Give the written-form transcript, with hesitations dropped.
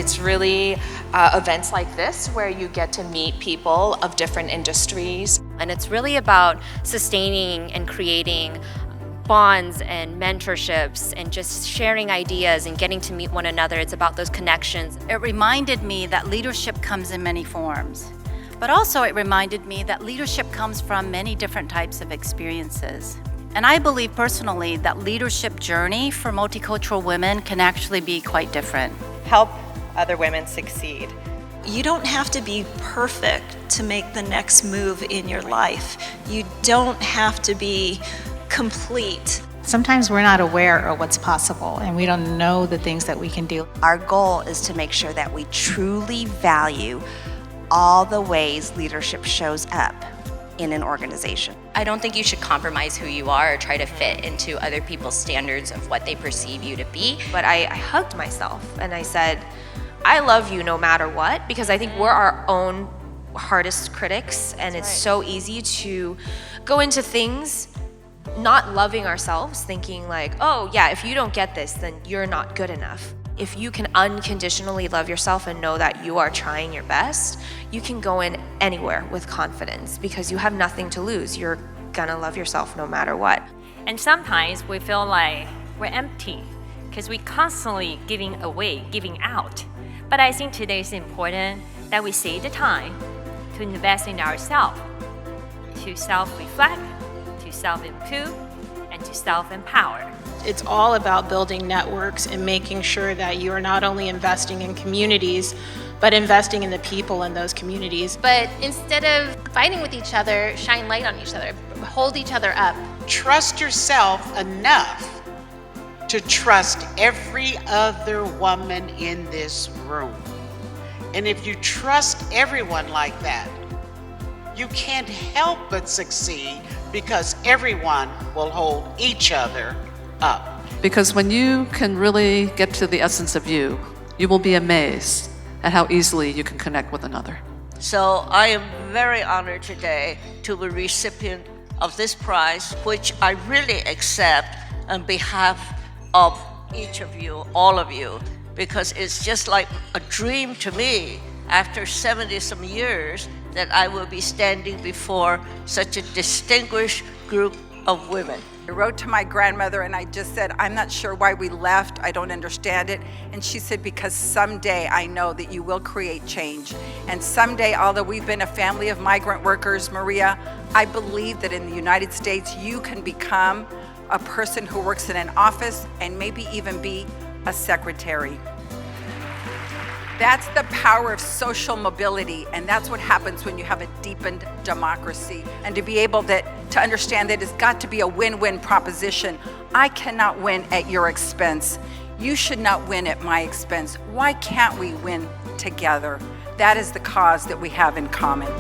it's really events like this where you get to meet people of different industries. And it's really about sustaining and creating bonds and mentorships and just sharing ideas and getting to meet one another. It's about those connections. It reminded me that leadership comes in many forms, but also it reminded me that leadership comes from many different types of experiences. And I believe personally that leadership journey for multicultural women can actually be quite different. Help other women succeed. You don't have to be perfect to make the next move in your life. You don't have to be complete. Sometimes we're not aware of what's possible and we don't know the things that we can do. Our goal is to make sure that we truly value all the ways leadership shows up in an organization. I don't think you should compromise who you are or try to fit into other people's standards of what they perceive you to be. But I hugged myself and I said, I love you no matter what, because I think we're our own hardest critics, and it's so easy to go into things not loving ourselves, thinking like, oh yeah, if you don't get this, then you're not good enough. If you can unconditionally love yourself and know that you are trying your best, you can go in anywhere with confidence because you have nothing to lose. You're gonna love yourself no matter what. And sometimes we feel like we're empty because we constantly giving away, giving out. But I think today is important that we save the time to invest in ourselves, to self-reflect, to self-improve, and to self-empower. It's all about building networks and making sure that you are not only investing in communities, but investing in the people in those communities. But instead of fighting with each other, shine light on each other, hold each other up. Trust yourself enough to trust every other woman in this room. And if you trust everyone like that, you can't help but succeed because everyone will hold each other up. Because when you can really get to the essence of you, you will be amazed at how easily you can connect with another. So I am very honored today to be recipient of this prize, which I really accept on behalf of each of you, all of you, because it's just like a dream to me after 70-some years that I will be standing before such a distinguished group of women. I wrote to my grandmother and I just said, I'm not sure why we left, I don't understand it. And she said, because someday I know that you will create change. And someday, although we've been a family of migrant workers, Maria, I believe that in the United States you can become a person who works in an office and maybe even be a secretary. That's the power of social mobility, and that's what happens when you have a deepened democracy. And to be able to understand that it's got to be a win-win proposition. I cannot win at your expense. You should not win at my expense. Why can't we win together? That is the cause that we have in common.